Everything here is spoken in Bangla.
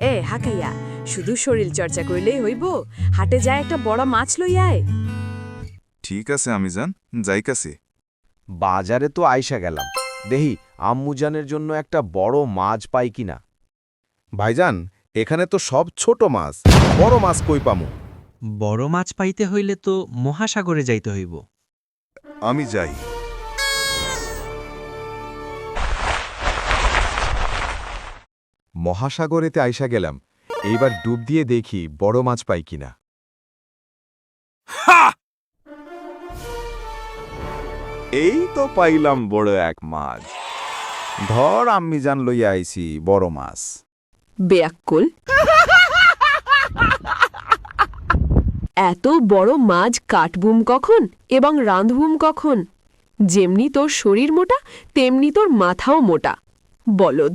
হাকাইয়া শুধু শরীর চর্চা করলেই হইব, হাটে যায় একটা বড় মাছ লইয়ায়। ঠিক আছে আমি যান যাইকাছি। বাজারে তো আইসা গেলাম, দেহি আম্মুজানের জন্য একটা বড় মাছ পাই কিনা। ভাইজান, এখানে তো সব ছোট মাছ, বড় মাছ কই পামু? বড় মাছ পাইতে হইলে তো মহাসাগরে যাইতে হইব। আমি যাই। মহাসাগরেতে আইসা গেলাম, এইবার ডুব দিয়ে দেখি বড় মাছ পাই কিনা। এই তো পাইলাম বড় এক মাছ। ধর আম্মি জান লইয়া আইছি বড় মাছ। বেয়াক্কুল, এত বড় মাছ কাটবুম কখন এবং রাঁধবুম কখন? যেমনি তোর শরীর মোটা তেমনি তোর মাথাও মোটা, বলদ।